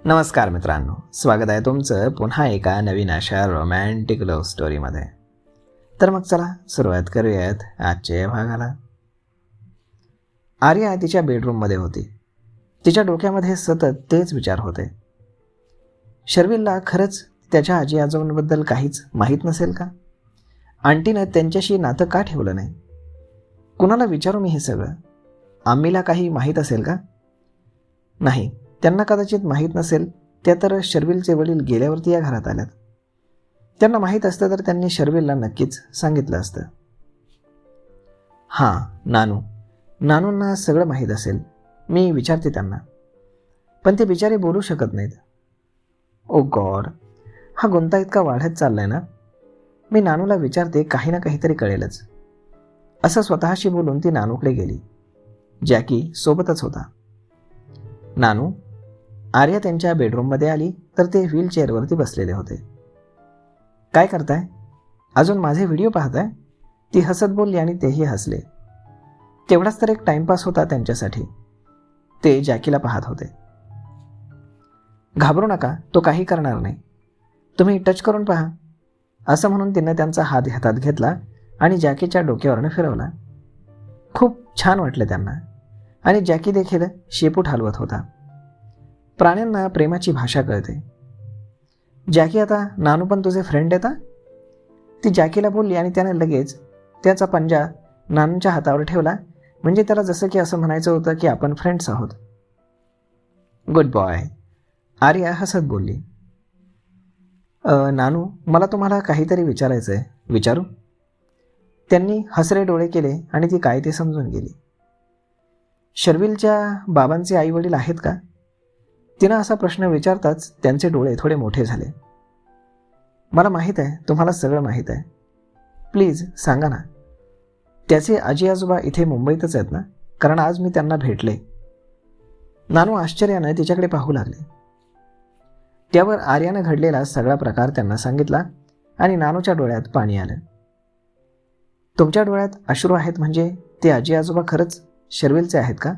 नमस्कार मित्रांनो, स्वागत आहे तुमचं पुन्हा एका नवीन अशा रोमॅन्टिक लव्ह स्टोरीमध्ये. तर मग चला सुरुवात करूयात आजच्या भागाला. आर्या तिच्या बेडरूममध्ये होती. तिच्या डोक्यामध्ये सतत तेच विचार होते. शर्विलला खरंच त्याच्या आजी आजोबांबद्दल काहीच माहीत नसेल का? आंटीनं त्यांच्याशी नातं का ठेवलं नाही? कुणाला विचारू मी हे सगळं? आम्हीला काही माहीत असेल का? नाही, त्यांना कदाचित माहीत नसेल. त्या तर शर्विलचे वडील गेल्यावरती या घरात आल्यात. त्यांना माहीत असतं तर त्यांनी शर्विलला नक्कीच सांगितलं असतं. हां, नानूंना सगळं माहीत असेल. मी विचारते त्यांना, पण ते बिचारे बोलू शकत नाहीत. ओ गॉड, हा गुंता इतका वाढत चाललाय ना. मी नानूला विचारते, काही ना काहीतरी कळेलच. असं स्वतःशी बोलून ती नानूकडे गेली. जॅकी सोबतच होता. नानू. आर्या त्यांच्या बेडरूममध्ये आली तर ते व्हीलचेअरवरती बसलेले होते. काय करताय? अजून माझे व्हिडिओ पाहताय? ती हसत बोलली आणि तेही हसले. तेवढाच तर एक टाइमपास होता त्यांच्यासाठी. ते जॅकीला पाहत होते. घाबरू नका, तो काही करणार नाही. तुम्ही टच करून पहा, असं म्हणून तिनं त्यांचा हात हातात घेतला आणि जॅकीच्या डोक्यावरनं फिरवला. खूप छान वाटलं त्यांना आणि जॅकी देखील शेपूट हलवत होता. प्राण्यांना प्रेमाची भाषा कळते. जॅकी, आता नानू पण तुझे फ्रेंड येता? ती जॅकीला बोलली आणि त्याने लगेच त्याचा पंजा नानूच्या हातावर ठेवला. म्हणजे त्याला जसं की असं म्हणायचं होतं की आपण फ्रेंड्स आहोत. गुड बॉय, आर्या हसत बोलली. नानू, मला तुम्हाला काहीतरी विचारायचं आहे. विचारू? त्यांनी हसरे डोळे केले आणि ती काय ते समजून गेली. शर्विलच्या बाबांचे आई वडील आहेत का? तिनं असा प्रश्न विचारताच त्यांचे डोळे थोडे मोठे झाले. मला माहीत आहे, तुम्हाला सगळं माहीत आहे. प्लीज सांगा ना. त्याचे आजी आजोबा इथे मुंबईतच आहेत ना? कारण आज मी त्यांना भेटले. नानू आश्चर्यानं तिच्याकडे पाहू लागले. त्यावर आर्यानं घडलेला सगळा प्रकार त्यांना सांगितला आणि नानूच्या डोळ्यात पाणी आलं. तुमच्या डोळ्यात अश्रू आहेत म्हणजे ते आजी आजोबा खरंच शर्विलचे आहेत का?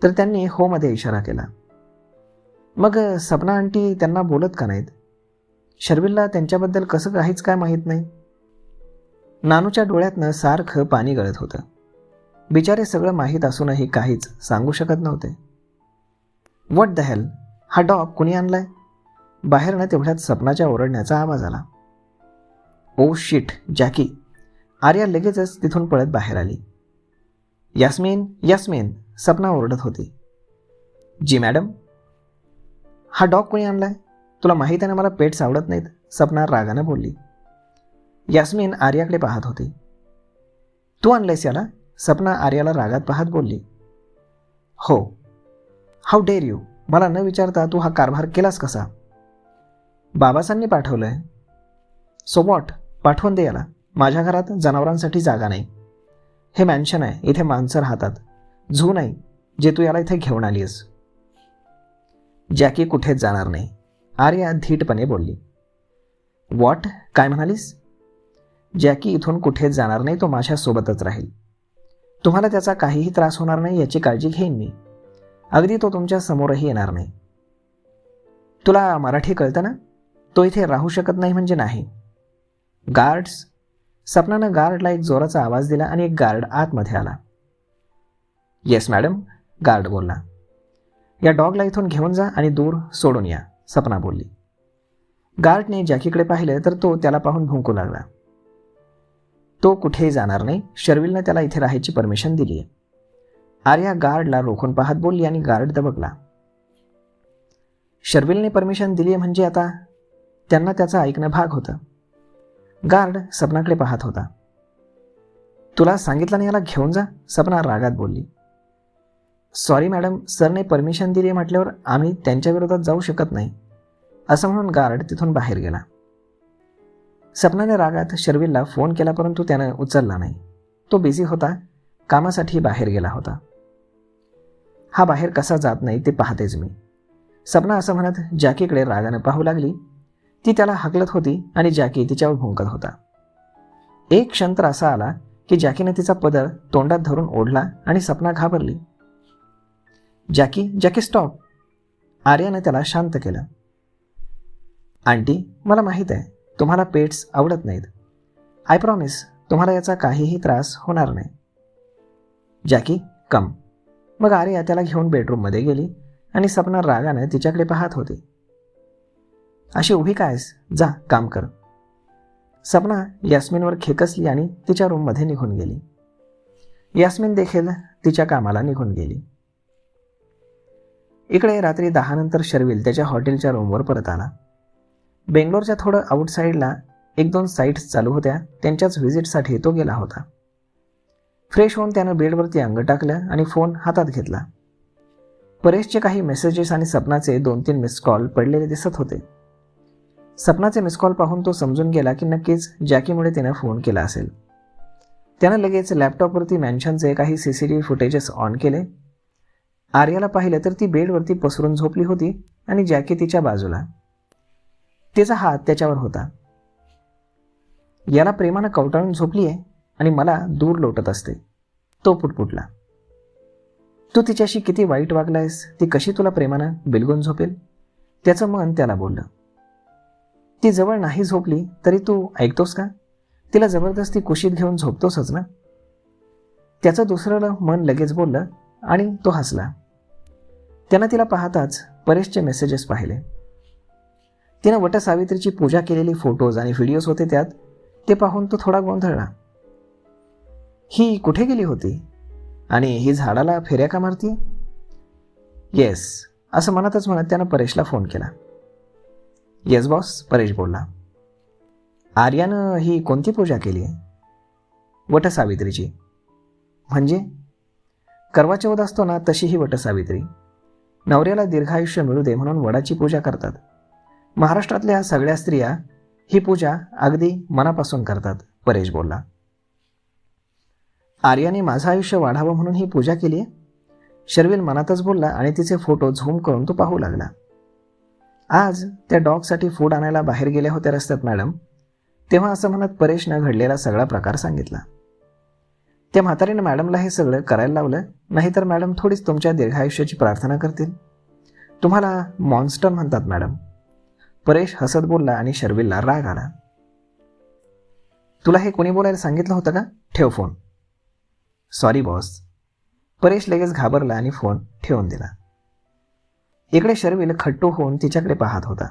तर त्यांनी हो मध्ये इशारा केला. मग सपना आंटी त्यांना बोलत का नाहीत? शर्विलला त्यांच्याबद्दल कसं काहीच काय माहीत नाही? नानूच्या डोळ्यातनं सारखं पाणी गळत होतं. बिचारे सगळं माहीत असूनही काहीच सांगू शकत नव्हते. व्हॉट द हेल, हा डॉग कुणी आणलाय? बाहेरनं तेवढ्यात सपनाच्या ओरडण्याचा आवाज आला. Oh shit, Jackie. आर्या लगेचच तिथून पळत बाहेर आली. यास्मीन, यास्मीन, सपना ओरडत होती. जी मॅडम. हा डॉग कोणी आणलाय? तुला माहीत आहे ना मला पेट्स आवडत नाहीत, सपना रागानं बोलली. यास्मीन आर्याकडे पाहत होती. तू आणलंयस याला? सपना आर्याला रागात पाहत बोलली. हो. हाऊ डेअर यू, मला न विचारता तू हा कारभार केलास कसा? बाबासांनी पाठवलंय. सो वॉट, पाठवून दे याला. माझ्या घरात जनावरांसाठी जागा नाही. हे मॅन्शन आहे, इथे माणसं राहतात. झू नाही जे तू याला इथे घेऊन आलीस. जॅकी कुठेच जाणार नाही, आर्या धीटपणे बोलली. व्हॉट, काय म्हणालीस? जॅकी इथून कुठेच जाणार नाही, तो माझ्यासोबतच राहील. तुम्हाला त्याचा काहीही त्रास होणार नाही याची काळजी घेईन मी. अगदी तो तुमच्या समोरही येणार नाही. तुला मराठी कळतं ना? तो इथे राहू शकत नाही म्हणजे नाही. गार्ड्स. सपनानं गार्डला एक जोराचा आवाज दिला आणि एक गार्ड आतमध्ये आला. येस मॅडम, गार्ड बोलला. या डॉगला इथून घेऊन जा आणि दूर सोडून या, सपना बोलली. गार्डने जॅकीकडे पाहिलं तर तो त्याला पाहून भुंकू लागला. तो कुठेही जाणार नाही, शर्विलनं त्याला इथे राहायची परमिशन दिली आहे. आर्या गार्डला रोखून पाहत बोलली आणि गार्ड दबकला. शर्विलने परमिशन दिली म्हणजे आता त्यांना त्याचं ऐकणं भाग होतं. गार्ड सपनाकडे पाहत होता. तुला सांगितलं नाही याला घेऊन जा, सपना रागात बोलली. सॉरी मॅडम, सरने परमिशन दिली म्हटल्यावर आम्ही त्यांच्या विरोधात जाऊ शकत नाही, असं म्हणून गार्ड तिथून बाहेर गेला. सपनाने रागात शर्विलला फोन केला परंतु त्यानं उचलला नाही. तो बिझी होता, कामासाठी बाहेर गेला होता. हा बाहेर कसा जात नाही ते पाहतेच मी, सपना असं म्हणत जॅकीकडे रागानं पाहू लागली. ती त्याला हाकलत होती आणि जॅकी तिच्यावर भुंकत होता. एक क्षण तर असा आला की जॅकीने तिचा पदर तोंडात धरून ओढला आणि सपना घाबरली. Jackie, Jackie stop. आर्यानं त्याला शांत केलं. आंटी, मला माहीत आहे तुम्हाला पेट्स आवडत नाहीत. आय प्रॉमिस तुम्हाला याचा काहीही त्रास होणार नाही. जॅकी कम. मग आर्या त्याला घेऊन बेडरूममध्ये गेली आणि सपना रागाने तिच्याकडे पाहत होती. अशी उभी कायस, जा काम कर. सपना यास्मिनवर खेकसली आणि तिच्या रूममध्ये निघून गेली. यास्मिन देखील तिच्या कामाला निघून गेली. इकडे रात्री 10 नंतर शर्विल त्याच्या हॉटेलच्या रूमवर परत आला. बेंगलोरच्या थोडं आउटसाईडला 1-2 साईट्स चालू होत्या, त्यांच्याच व्हिजिटसाठी तो गेला होता. फ्रेश होऊन त्यानं बेडवरती अंग टाकलं आणि फोन हातात घेतला. परेशचे काही मेसेजेस आणि सपनाचे 2-3 मिस कॉल पडलेले दिसत होते. सपनाचे मिस कॉल पाहून तो समजून गेला की नक्कीच जॅकीमुळे तिनं फोन केला असेल. त्यानं लगेच लॅपटॉपवरती मॅन्शनचे काही CCTV फुटेजेस ऑन केले. आर्याला पाहिलं तर ती बेडवरती पसरून झोपली होती आणि जॅकी तिच्या बाजूला. तिचा हात त्याच्यावर होता. याला प्रेमानं कवटाळून झोपली आहे आणि मला दूर लोटत असते, तो पुटपुटला. तू तिच्याशी किती वाईट वागलायस, ती कशी तुला प्रेमानं बिलगून झोपेल? त्याचं मन त्याला बोललं. ती जवळ नाही झोपली तरी तू ऐकतोस का? तिला जबरदस्ती कुशीत घेऊन झोपतोसच ना? त्याचं दुसरं मन लगेच बोललं आणि तो हसला. त्यानं तिला पाहताच परेशचे मेसेजेस पाहिले. तिनं वटसावित्रीची पूजा केलेली फोटोज आणि व्हिडिओज होते त्यात. ते पाहून तो थोडा गोंधळला. ही कुठे गेली होती आणि ही झाडाला फेऱ्या का मारती? येस, असं म्हणतच म्हणत त्यानं परेशला फोन केला. येस बॉस, परेश बोलला. आर्यानं ही कोणती पूजा केली आहे? वटसावित्रीची. म्हणजे? करवा चौथ असतो ना, तशी ही वटसावित्री. नवऱ्याला दीर्घायुष्य मिळू दे म्हणून वडाची पूजा करतात. महाराष्ट्रातल्या सगळ्या स्त्रिया ही पूजा अगदी मनापासून करतात, परेश बोलला. आर्याने माझं आयुष्य वाढावं म्हणून ही पूजा केली आहे? शर्विल मनातच बोलला आणि तिचे फोटो झूम करून तो पाहू लागला. आज त्या डॉगसाठी फूड आणायला बाहेर गेल्या होत्या रस्त्यात मॅडम, तेव्हा असं म्हणत परेशनं घडलेला सगळा प्रकार सांगितला. त्या म्हातारीनं मॅडमला हे सगळं करायला लावलं, नाहीतर मॅडम थोडीच तुमच्या दीर्घायुष्याची प्रार्थना करतील. तुम्हाला मॉन्स्टर म्हणतात मॅडम, परेश हसत बोलला आणि शर्विलला राग आला. तुला हे कोणी बोलायला सांगितलं होतं का? ठेव फोन. Sorry boss. परेश लगेच घाबरला आणि फोन ठेवून दिला. इकडे शर्विल खट्टू होऊन तिच्याकडे पाहत होता.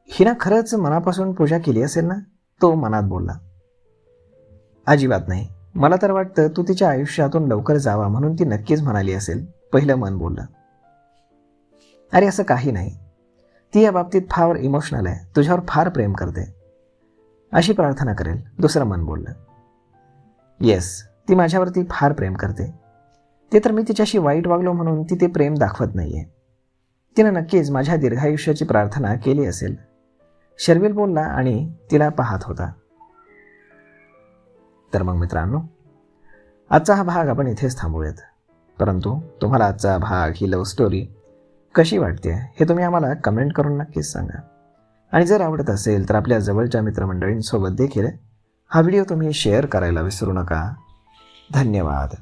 हिनं खरंच मनापासून पूजा केली असेल ना, तो मनात बोलला. अजिबात नाही, मला तर वाटतं तू तिच्या आयुष्यातून लवकर जावा म्हणून ती नक्कीच म्हणाली असेल, पहिलं मन बोललं. अरे असं काही नाही, ती या बाबतीत फार इमोशनल आहे, तुझ्यावर फार प्रेम करते, अशी प्रार्थना करेल, दुसरं मन बोललं. येस, ती माझ्यावरती फार प्रेम करते. ते तर मी तिच्याशी वाईट वागलो म्हणून ती ते प्रेम दाखवत नाहीये. तिनं नक्कीच माझ्या दीर्घायुष्याची प्रार्थना केली असेल, शर्विल बोलला आणि तिला पाहत होता. तर मग मित्रांनो, आजचा हा भाग आपण इथेच थांबूयात. परंतु तुम्हाला आजचा भाग, ही लव्ह स्टोरी कशी वाटते हे तुम्ही आम्हाला कमेंट करून नक्कीच सांगा. आणि जर आवडत असेल तर आपल्या जवळच्या मित्रमंडळींसोबत देखील हा व्हिडिओ तुम्ही शेअर करायला विसरू नका. धन्यवाद.